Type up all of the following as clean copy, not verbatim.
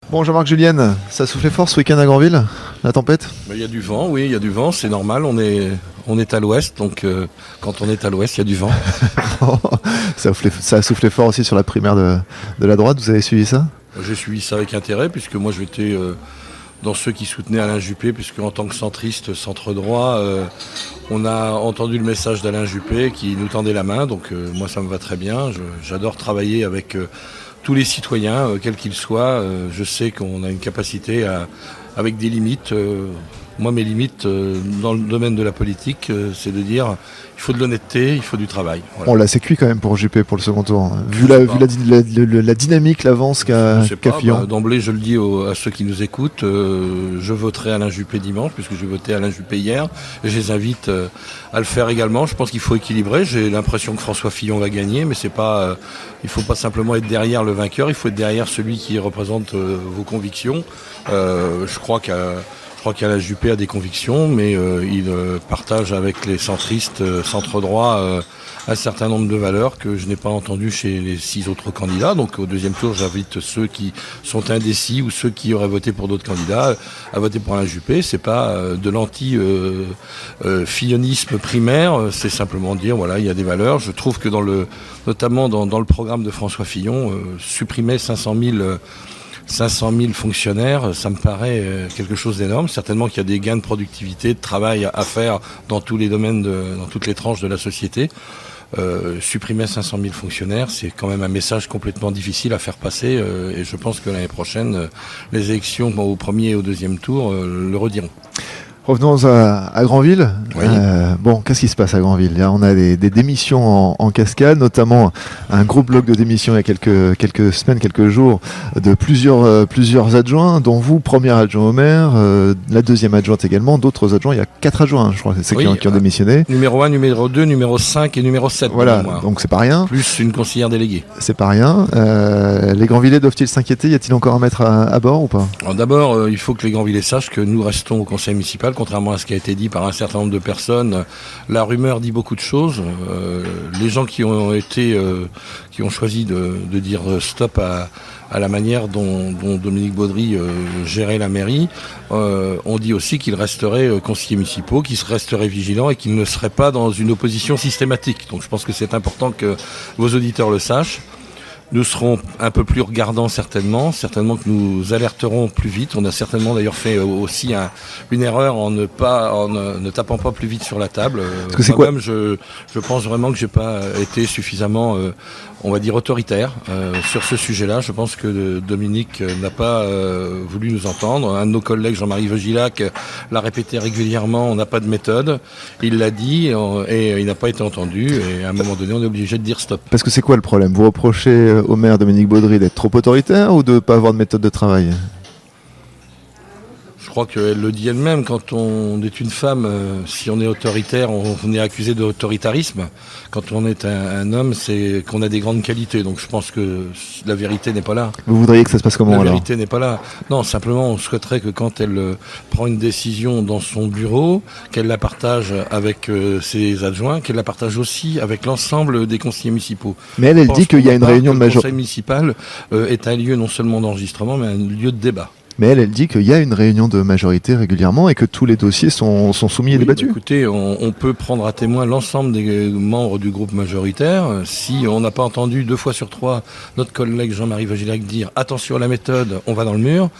Bon, Jean-Marc Julienne, ça soufflait fort ce week-end à Granville, la tempête? Il y a du vent, oui, il y a du vent, c'est normal, on est à l'ouest, donc quand on est à l'ouest, il y a du vent. Ça a soufflé fort aussi sur la primaire de la droite, vous avez suivi ça? J'ai suivi ça avec intérêt, puisque moi j'étais dans ceux qui soutenaient Alain Juppé, puisque en tant que centriste, centre-droit, on a entendu le message d'Alain Juppé qui nous tendait la main, donc moi ça me va très bien, j'adore travailler avec tous les citoyens, quels qu'ils soient. Je sais qu'on a une capacité avec des limites. Moi, mes limites dans le domaine de la politique, c'est de dire il faut de l'honnêteté, il faut du travail. Voilà. On l'a c'est cuit quand même pour Juppé pour le second tour. Vu la dynamique, l'avance qu'a Fillon. D'emblée, je le dis à ceux qui nous écoutent, je voterai Alain Juppé dimanche, puisque j'ai voté Alain Juppé hier. Et je les invite à le faire également. Je pense qu'il faut équilibrer. J'ai l'impression que François Fillon va gagner, mais c'est pas. Il ne faut pas simplement être derrière le vainqueur, il faut être derrière celui qui représente vos convictions. Je crois qu'Alain Juppé a des convictions, mais il partage avec les centristes centre-droit un certain nombre de valeurs que je n'ai pas entendues chez les 6 autres candidats. Donc au deuxième tour, j'invite ceux qui sont indécis ou ceux qui auraient voté pour d'autres candidats à voter pour Alain Juppé. C'est pas de l'anti-fillonisme primaire, c'est simplement dire voilà, il y a des valeurs. Je trouve que notamment dans le programme de François Fillon, supprimer 500 000 fonctionnaires, ça me paraît quelque chose d'énorme. Certainement qu'il y a des gains de productivité, de travail à faire dans tous les domaines, dans toutes les tranches de la société. Supprimer 500 000 fonctionnaires, c'est quand même un message complètement difficile à faire passer. Et je pense que l'année prochaine, les élections au premier et au deuxième tour le rediront. Revenons à Granville. Oui. Bon, qu'est-ce qui se passe à Granville? Là, on a des démissions en cascade, notamment un gros bloc de démissions il y a quelques semaines, quelques jours, de plusieurs adjoints, dont vous, premier adjoint au maire, la deuxième adjointe également, d'autres adjoints. Il y a 4 adjoints, je crois, c'est ceux qui ont démissionné. Numéro 1, numéro 2, numéro 5 et numéro 7. Voilà, donc c'est pas rien. Plus une conseillère déléguée. C'est pas rien. Les Granvillais doivent-ils s'inquiéter? Y a-t-il encore un maître à bord ou pas? Alors d'abord, il faut que les Granvillais sachent que nous restons au conseil municipal. Contrairement à ce qui a été dit par un certain nombre de personnes, la rumeur dit beaucoup de choses. Les gens qui ont choisi de dire stop à la manière dont Dominique Baudry gérait la mairie, ont dit aussi qu'ils resteraient conseillers municipaux, qu'ils resteraient vigilants et qu'ils ne seraient pas dans une opposition systématique. Donc je pense que c'est important que vos auditeurs le sachent. Nous serons un peu plus regardants certainement que nous alerterons plus vite. On a certainement d'ailleurs fait aussi une erreur en ne tapant pas plus vite sur la table. Moi-même, je pense vraiment que j'ai pas été suffisamment, on va dire, autoritaire sur ce sujet-là. Je pense que Dominique n'a pas voulu nous entendre. Un de nos collègues, Jean-Marie Vegillac, l'a répété régulièrement, on n'a pas de méthode. Il l'a dit et il n'a pas été entendu. Et à un moment donné, on est obligé de dire stop. Parce que c'est quoi le problème? Vous reprochez au maire Dominique Baudry d'être trop autoritaire ou de ne pas avoir de méthode de travail? Je crois qu'elle le dit elle-même, quand on est une femme, si on est autoritaire, on est accusé d'autoritarisme. Quand on est un homme, c'est qu'on a des grandes qualités. Donc je pense que la vérité n'est pas là. Vous voudriez que ça se passe comment alors? La vérité n'est pas là. Non, simplement on souhaiterait que quand elle prend une décision dans son bureau, qu'elle la partage avec ses adjoints, qu'elle la partage aussi avec l'ensemble des conseillers municipaux. Mais elle dit qu'il y a une réunion de majorité. Le conseil municipal est un lieu non seulement d'enregistrement, mais un lieu de débat. Mais elle dit qu'il y a une réunion de majorité régulièrement et que tous les dossiers sont soumis et débattus. Écoutez, on peut prendre à témoin l'ensemble des membres du groupe majoritaire. Si on n'a pas entendu 2 fois sur 3 notre collègue Jean-Marie Vegillac dire « attention à la méthode, on va dans le mur »,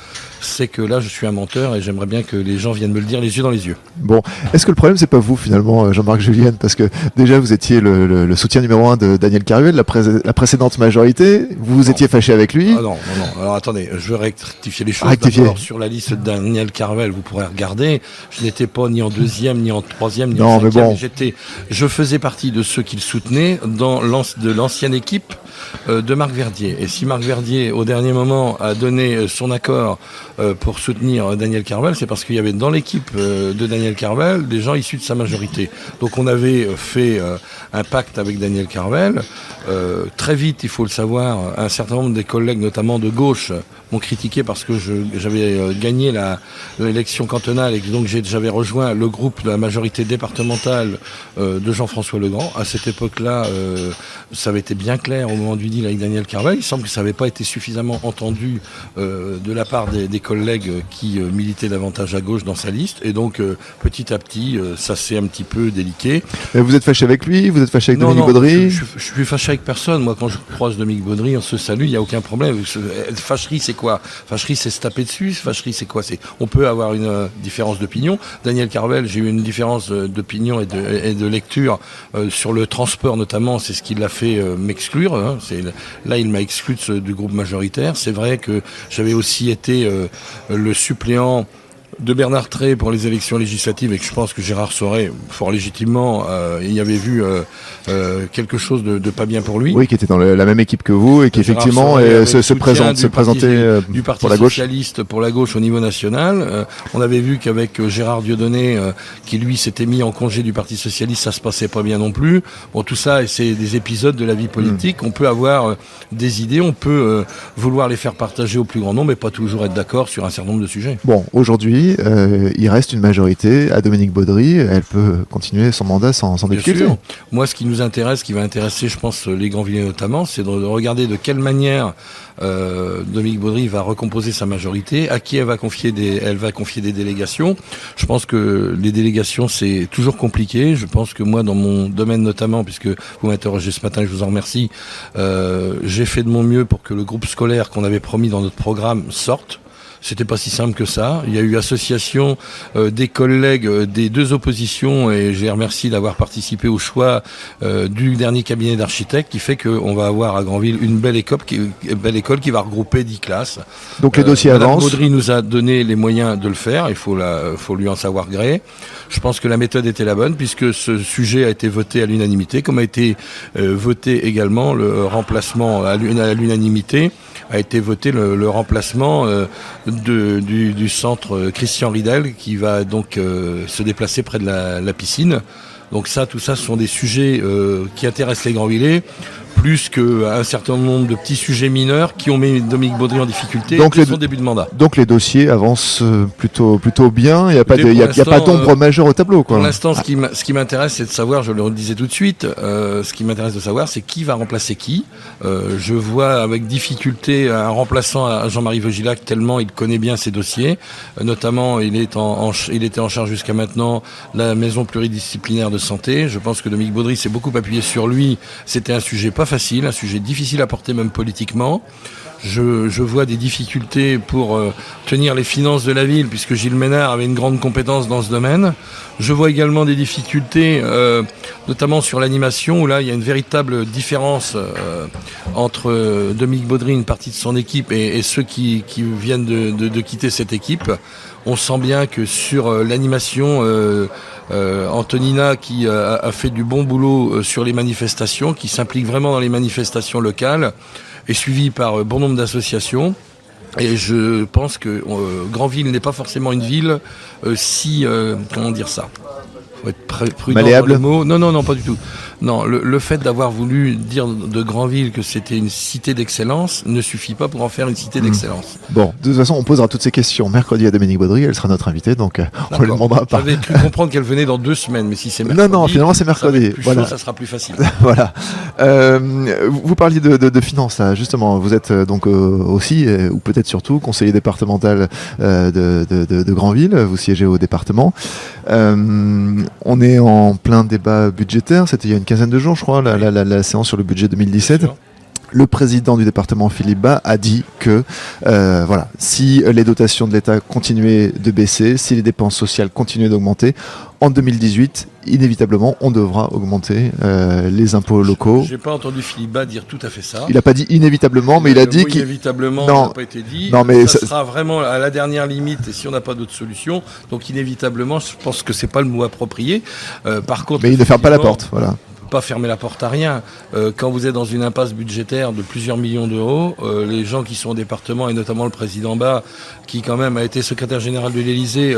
c'est que là je suis un menteur et j'aimerais bien que les gens viennent me le dire les yeux dans les yeux. Bon, est-ce que le problème c'est pas vous finalement, Jean-Marc Julienne? Parce que déjà vous étiez le soutien numéro 1 de Daniel Caruel, la précédente majorité, vous étiez fâché avec lui. Ah non, alors attendez, je veux rectifier les choses. rectifier. Sur la liste de Daniel Carvel, vous pourrez regarder. Je n'étais pas ni en deuxième, ni en troisième, ni non, en cinquième. Bon. Je faisais partie de ceux qui le soutenaient de l'ancienne équipe de Marc Verdier. Et si Marc Verdier, au dernier moment, a donné son accord pour soutenir Daniel Carvel, c'est parce qu'il y avait dans l'équipe de Daniel Carvel des gens issus de sa majorité. Donc on avait fait un pacte avec Daniel Carvel. Très vite, il faut le savoir, un certain nombre des collègues, notamment de gauche, m'ont critiqué parce que j'avais gagné l'élection cantonale et que donc j'avais rejoint le groupe de la majorité départementale de Jean-François Legrand. À cette époque-là, ça avait été bien clair au moment du deal avec Daniel Carvel. Il semble que ça n'avait pas été suffisamment entendu de la part des collègues qui militaient davantage à gauche dans sa liste. Et donc, petit à petit, ça s'est un petit peu déliqué. Mais vous êtes fâché avec lui? Vous êtes fâché avec Dominique Baudry? Je suis fâché avec personne. Moi, quand je croise Dominique Baudry, on se salue, il n'y a aucun problème. Fâcherie, c'est quoi? Fâcherie, c'est se taper dessus. Fâcherie, c'est quoi? On peut avoir une différence d'opinion. Daniel Carvel, j'ai eu une différence d'opinion et de lecture sur le transport notamment. C'est ce qui l'a fait m'exclure. Hein. Là, il m'a exclu du groupe majoritaire. C'est vrai que j'avais aussi été le suppléant de Bernard Trey pour les élections législatives et que je pense que Gérard Sauret, fort légitimement, il avait vu quelque chose de pas bien pour lui. Oui, qui était dans la même équipe que vous et qui effectivement se présentait du Parti pour la gauche. Socialiste pour la gauche au niveau national. On avait vu qu'avec Gérard Dieudonné, qui lui s'était mis en congé du Parti Socialiste, ça se passait pas bien non plus. Bon, tout ça, c'est des épisodes de la vie politique. On peut avoir des idées, on peut vouloir les faire partager au plus grand nombre, mais pas toujours être d'accord sur un certain nombre de sujets. Bon, aujourd'hui, il reste une majorité à Dominique Baudry. Elle peut continuer son mandat sans difficulté. Bien sûr. Moi, ce qui nous intéresse, qui va intéresser, je pense, les Grandvilliers notamment, c'est de regarder de quelle manière Dominique Baudry va recomposer sa majorité, à qui elle va confier des délégations. Je pense que les délégations, c'est toujours compliqué. Je pense que moi, dans mon domaine notamment, puisque vous m'interrogez ce matin, je vous en remercie, j'ai fait de mon mieux pour que le groupe scolaire qu'on avait promis dans notre programme sorte. C'était pas si simple que ça. Il y a eu association des collègues des deux oppositions et je les remercie d'avoir participé au choix du dernier cabinet d'architectes qui fait qu'on va avoir à Granville une belle école qui va regrouper 10 classes. Donc les dossiers avancent. Baudry nous a donné les moyens de le faire. Il faut lui en savoir gré. Je pense que la méthode était la bonne puisque ce sujet a été voté à l'unanimité, comme a été voté également le remplacement à l'unanimité. A été voté le remplacement du centre Christian Ridel qui va donc se déplacer près de la piscine. Donc tout ça, ce sont des sujets qui intéressent les Grandvillais, plus qu'un certain nombre de petits sujets mineurs qui ont mis Dominique Baudry en difficulté dès son début de mandat. Donc les dossiers avancent plutôt bien, il n'y a pas d'ombre majeure au tableau, quoi. Pour l'instant, ce qui m'intéresse, c'est de savoir, je le disais tout de suite, ce qui m'intéresse de savoir, c'est qui va remplacer qui. Je vois avec difficulté un remplaçant à Jean-Marie Veugilac, tellement il connaît bien ses dossiers. Notamment, il était en charge jusqu'à maintenant la maison pluridisciplinaire de santé. Je pense que Dominique Baudry s'est beaucoup appuyé sur lui. C'était un sujet pas facile, un sujet difficile à porter même politiquement. Je vois des difficultés pour tenir les finances de la ville, puisque Gilles Ménard avait une grande compétence dans ce domaine. Je vois également des difficultés, notamment sur l'animation, où là, il y a une véritable différence entre Dominique Baudry, une partie de son équipe, et ceux qui viennent de quitter cette équipe. On sent bien que sur l'animation, Antonina, qui a fait du bon boulot sur les manifestations, qui s'implique vraiment dans les manifestations locales, est suivie par bon nombre d'associations. Et je pense que Granville n'est pas forcément une ville comment dire ça, faut être prudent malléable. Dans le mot. Non, pas du tout. Non, le fait d'avoir voulu dire de Granville que c'était une cité d'excellence ne suffit pas pour en faire une cité d'excellence. Bon, de toute façon, on posera toutes ces questions mercredi à Dominique Baudry, elle sera notre invitée, donc on lui demandera pas. J'avais cru comprendre qu'elle venait dans 2 semaines, mais si c'est mercredi... Non, finalement c'est mercredi. Voilà. Ça sera plus facile. Voilà. Vous parliez de finances, là, justement. Vous êtes donc aussi, ou peut-être surtout, conseiller départemental de Granville. Vous siégez au département. On est en plein débat budgétaire. C'était il y a une quinzaine de jours, je crois, la séance sur le budget 2017. le président du département, Philippe Bas, a dit que voilà, si les dotations de l'État continuaient de baisser, si les dépenses sociales continuaient d'augmenter, en 2018, inévitablement, on devra augmenter les impôts locaux. J'ai pas entendu Philippe Bas dire tout à fait ça. Il n'a pas dit inévitablement, mais il a dit inévitablement, ça n'a pas été dit. Non, mais ça sera vraiment à la dernière limite, et si on n'a pas d'autre solution. Donc inévitablement, je pense que c'est pas le mot approprié. Par contre, mais il ne ferme pas la porte, voilà. Pas fermer la porte à rien. Quand vous êtes dans une impasse budgétaire de plusieurs millions d'euros, les gens qui sont au département, et notamment le président Bas, qui quand même a été secrétaire général de l'Élysée,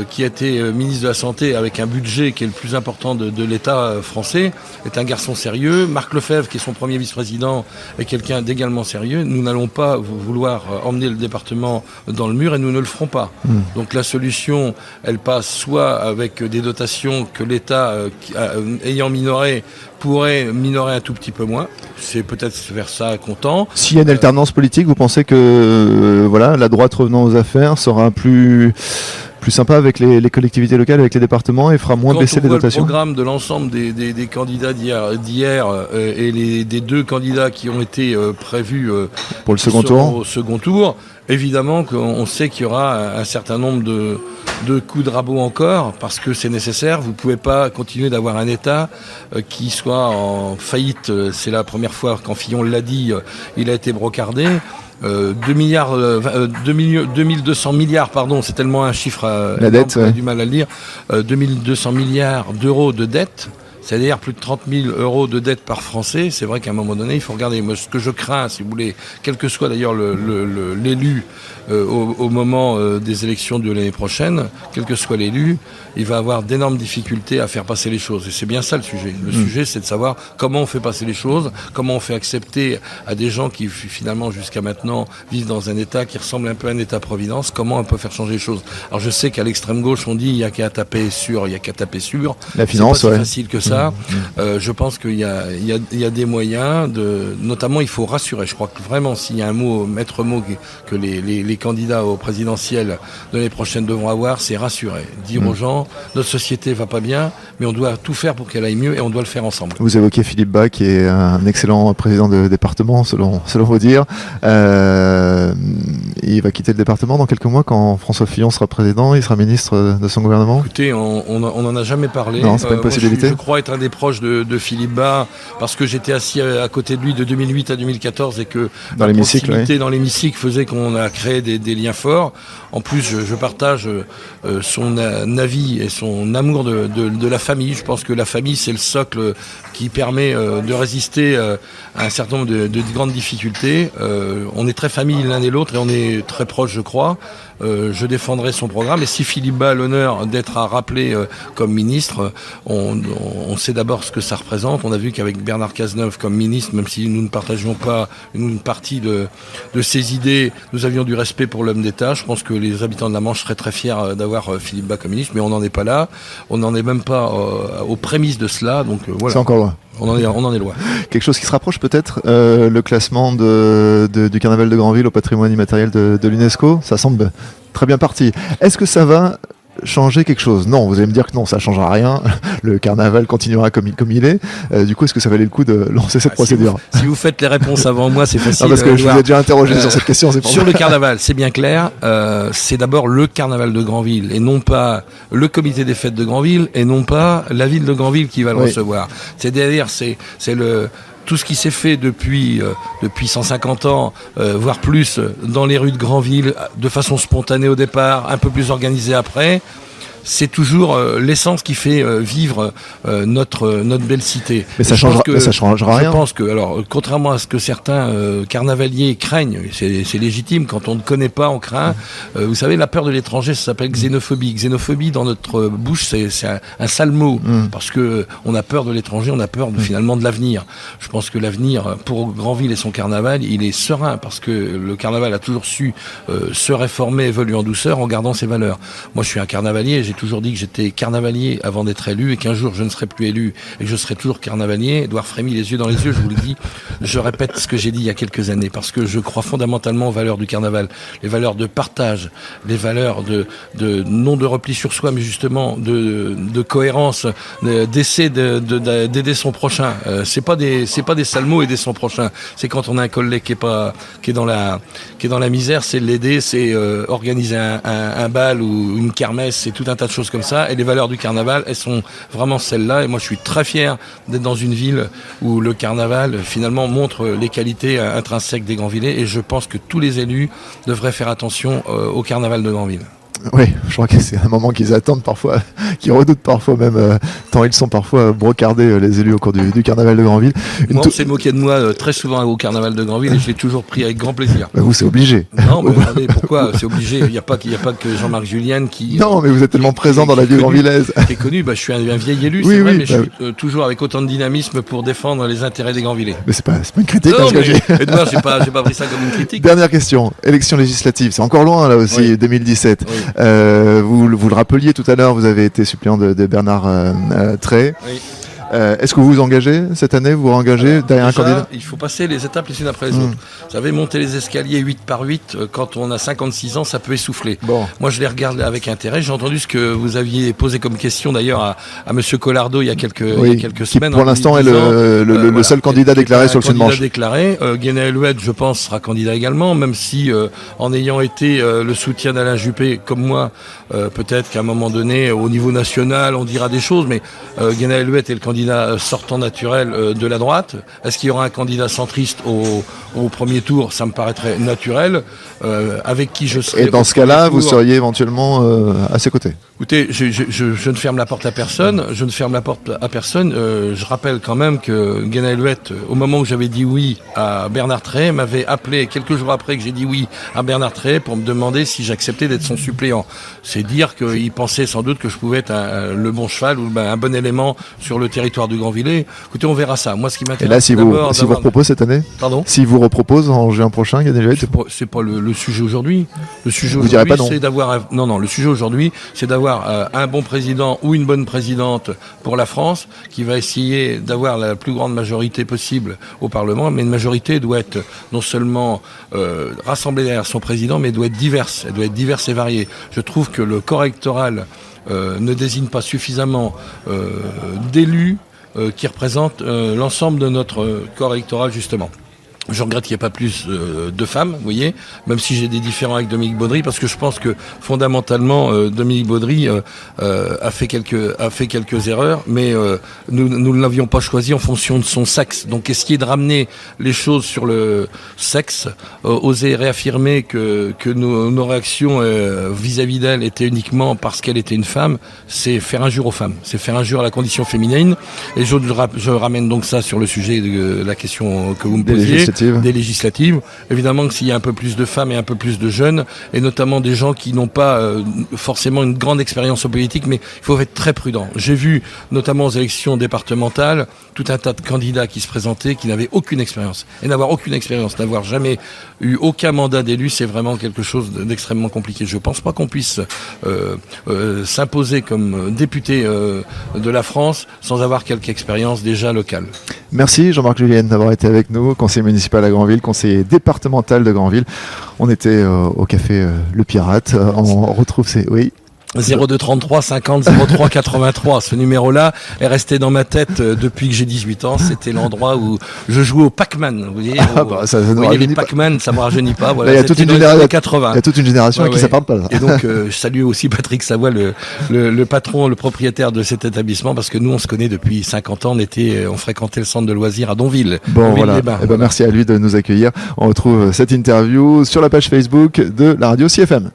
qui a été ministre de la Santé avec un budget qui est le plus important de l'État français, est un garçon sérieux. Marc Lefebvre, qui est son premier vice-président, est quelqu'un d'également sérieux. Nous n'allons pas vouloir emmener le département dans le mur et nous ne le ferons pas. Donc la solution, elle passe soit avec des dotations que l'État, ayant minoré, pourrait minorer un tout petit peu moins. C'est peut-être vers ça qu'on tend. S'il y a une alternance politique, vous pensez que voilà, la droite revenant aux affaires sera plus sympa avec les collectivités locales, avec les départements, et fera moins baisser les dotations? Le programme de l'ensemble des candidats d'hier et des deux candidats qui ont été prévus pour le second tour. Au second tour, évidemment qu'on sait qu'il y aura un certain nombre de coups de rabot encore, parce que c'est nécessaire. Vous ne pouvez pas continuer d'avoir un État qui soit en faillite. C'est la première fois, quand Fillon l'a dit, il a été brocardé. 2200 milliards, pardon, c'est tellement un chiffre la dette, on a du mal à le dire, 2200 milliards d'euros de dette, c'est-à-dire plus de 30 000 euros de dette par Français. C'est vrai qu'à un moment donné, il faut regarder. Moi, ce que je crains, si vous voulez, quel que soit d'ailleurs l'élu au moment des élections de l'année prochaine, quel que soit l'élu, il va avoir d'énormes difficultés à faire passer les choses. Et c'est bien ça le sujet. Le sujet, c'est de savoir comment on fait passer les choses, comment on fait accepter à des gens qui, finalement, jusqu'à maintenant, vivent dans un État qui ressemble un peu à un État-providence, comment on peut faire changer les choses. Alors je sais qu'à l'extrême gauche, on dit il n'y a qu'à taper sur, il n'y a qu'à taper sur. La finance, c'est pas si facile que ça. Je pense qu'il y a des moyens notamment il faut rassurer. Je crois que vraiment s'il y a un mot, maître mot que les candidats au présidentiel de l'année prochaine devront avoir, c'est rassurer. Dire aux gens, notre société va pas bien, mais on doit tout faire pour qu'elle aille mieux et on doit le faire ensemble. Vous évoquez Philippe Bas, qui est un excellent président de département, selon vos dires. Il va quitter le département dans quelques mois quand François Fillon sera président, il sera ministre de son gouvernement. Écoutez, on n'en a jamais parlé. Non, c'est pas une possibilité. Je crois être un des proches de Philippe Bas, parce que j'étais assis à côté de lui de 2008 à 2014 et que dans l'hémicycle, dans l'hémicycle faisait qu'on a créé des liens forts. En plus, je partage son avis et son amour de la famille. Je pense que la famille, c'est le socle qui permet de résister à un certain nombre de grandes difficultés. On est très famille l'un et l'autre et on est très proches, je crois. Je défendrai son programme. Et si Philippe Bas a l'honneur d'être à rappeler comme ministre, on sait d'abord ce que ça représente. On a vu qu'avec Bernard Cazeneuve comme ministre, même si nous ne partagions pas une partie de ses idées, nous avions du respect pour l'homme d'État. Je pense que les habitants de la Manche seraient très fiers d'avoir Philippe Bas comme ministre, mais on n'en est pas là. On n'en est même pas aux prémices de cela. Donc voilà. C'est encore loin. On en est loin. Quelque chose qui se rapproche peut-être, le classement du carnaval de Granville au patrimoine immatériel de l'UNESCO. Ça semble très bien parti. Est-ce que ça va changer quelque chose? Non, vous allez me dire que non, ça ne changera rien. Le carnaval continuera comme il est. Du coup, est-ce que ça valait le coup de lancer cette procédure? Si vous faites les réponses avant moi, c'est facile. Non, parce que je vous ai déjà interrogé sur cette question. Sur le carnaval, c'est bien clair. C'est d'abord le carnaval de Granville et non pas le comité des fêtes de Granville et non pas la ville de Granville qui va le recevoir. C'est-à-dire, c'est tout ce qui s'est fait depuis 150 ans, voire plus, dans les rues de Granville, de façon spontanée au départ, un peu plus organisée après, c'est toujours l'essence qui fait vivre notre belle cité. Mais ça changera rien. Je pense que, alors, contrairement à ce que certains carnavaliers craignent, c'est légitime, quand on ne connaît pas, on craint. Vous savez, la peur de l'étranger, ça s'appelle xénophobie. Xénophobie, dans notre bouche, c'est un sale mot, parce que on a peur de l'étranger, on a peur finalement de l'avenir. Je pense que l'avenir, pour Granville et son carnaval, il est serein, parce que le carnaval a toujours su se réformer, évoluer en douceur, en gardant ses valeurs. Moi, je suis un carnavalier, j'ai toujours dit que j'étais carnavalier avant d'être élu et qu'un jour je ne serai plus élu et que je serai toujours carnavalier. Édouard Frémy, les yeux dans les yeux, je vous le dis, je répète ce que j'ai dit il y a quelques années parce que je crois fondamentalement aux valeurs du carnaval, les valeurs de partage, les valeurs non de repli sur soi, mais justement de cohérence, d'essayer d'aider son prochain. C'est pas des sales mots, aider son prochain. C'est quand on a un collègue qui est dans la misère, c'est l'aider, c'est organiser un bal ou une kermesse, c'est tout un tas de choses comme ça. Et les valeurs du carnaval, elles sont vraiment celles-là. Et moi, je suis très fier d'être dans une ville où le carnaval, finalement, montre les qualités intrinsèques des Granvillais. Et je pense que tous les élus devraient faire attention au carnaval de Granville. Oui, je crois que c'est un moment qu'ils attendent parfois, qu'ils redoutent parfois même, tant ils sont parfois brocardés, les élus, au cours du carnaval de Granville. Moi, on s'est moqué de moi très souvent au carnaval de Granville et je l'ai toujours pris avec grand plaisir. Bah vous, c'est obligé. Non, mais regardez, pourquoi c'est obligé? Il n'y a pas que Jean-Marc Julienne qui... Non, mais vous êtes tellement présent dans la vie granvillaise. Qui est connu, je suis un vieil élu, oui, c'est vrai, oui, mais je suis toujours avec autant de dynamisme pour défendre les intérêts des Granvillais. Mais c'est pas une critique, non, ce que j'ai. Edouard, j'ai pas pris ça comme une critique. Dernière question, élection législative, c'est encore loin là aussi, oui. 2017. Oui. Vous le rappeliez tout à l'heure, vous avez été suppléant de Bernard Tray. Oui. Est-ce que vous vous engagez cette année? Vous vous engagez derrière un candidat? Il faut passer les étapes les unes après les autres. Vous savez, monter les escaliers 8 par 8, quand on a 56 ans, ça peut essouffler. Bon. Moi, je les regarde avec intérêt. J'ai entendu ce que vous aviez posé comme question d'ailleurs à Monsieur Collardeau il y a quelques semaines. Qui pour l'instant est le seul candidat déclaré sur le Sud-Manche. Déclaré. Guénel Louette, je pense, sera candidat également, même si en ayant été le soutien d'Alain Juppé, comme moi, peut-être qu'à un moment donné, au niveau national, on dira des choses, mais Guénel Louette est le candidat sortant naturel de la droite. Est-ce qu'il y aura un candidat centriste au premier tour? Ça me paraîtrait naturel. Avec qui je serai. Et dans ce cas-là, vous seriez éventuellement à ses côtés? Écoutez, je ne ferme la porte à personne. Je ne ferme la porte à personne. Je rappelle quand même que Guénel Louette, au moment où j'avais dit oui à Bernard Tray, m'avait appelé quelques jours après que j'ai dit oui à Bernard Tray pour me demander si j'acceptais d'être son suppléant. C'est dire qu'il pensait sans doute que je pouvais être le bon cheval ou un bon élément sur le territoire du Granvillais. Écoutez, on verra ça. Moi, ce qui m'intéresse. Et là, si vous repropose cette année? Pardon? Si vous repropose en juin prochain, Guénel Louette? C'est pas le sujet aujourd'hui. Le sujet aujourd'hui, c'est d'avoir le sujet aujourd'hui, c'est d'avoir un bon président ou une bonne présidente pour la France qui va essayer d'avoir la plus grande majorité possible au Parlement, mais une majorité doit être non seulement rassemblée derrière son président, mais doit être diverse. Elle doit être diverse et variée. Je trouve que le corps électoral ne désigne pas suffisamment d'élus qui représentent l'ensemble de notre corps électoral, justement. Je regrette qu'il n'y ait pas plus de femmes, vous voyez, même si j'ai des différends avec Dominique Baudry, parce que je pense que fondamentalement Dominique Baudry a fait quelques erreurs, mais nous ne l'avions pas choisi en fonction de son sexe. Donc essayer de ramener les choses sur le sexe, oser réaffirmer que nos réactions vis-à-vis d'elle étaient uniquement parce qu'elle était une femme, c'est faire injure aux femmes, c'est faire injure à la condition féminine. Et je ramène donc ça sur le sujet de la question que vous me posiez. Des législatives. Évidemment que s'il y a un peu plus de femmes et un peu plus de jeunes, et notamment des gens qui n'ont pas forcément une grande expérience en politique, mais il faut être très prudent. J'ai vu, notamment aux élections départementales, tout un tas de candidats qui se présentaient, qui n'avaient aucune expérience. Et n'avoir aucune expérience, n'avoir jamais eu aucun mandat d'élu, c'est vraiment quelque chose d'extrêmement compliqué. Je ne pense pas qu'on puisse s'imposer comme député de la France sans avoir quelque expérience déjà locale. Merci Jean-Marc Julienne d'avoir été avec nous, conseiller municipal à Granville, conseiller départemental de Granville. On était au café Le Pirate. On retrouve ces... Oui. 02 33 50 03 83. Ce numéro-là est resté dans ma tête depuis que j'ai 18 ans. C'était l'endroit où je jouais au Pac-Man. Vous voyez, vous voyez les Pac-Man, ça ne me rajeunit pas. Voilà, il y a toute une génération à qui ça parle pas. Là. Et donc, je salue aussi Patrick Savoie, le patron, le propriétaire de cet établissement, parce que nous, on se connaît depuis 50 ans. On fréquentait le centre de loisirs à Donville. Bon, voilà. Merci à lui de nous accueillir. On retrouve cette interview sur la page Facebook de la radio CFM.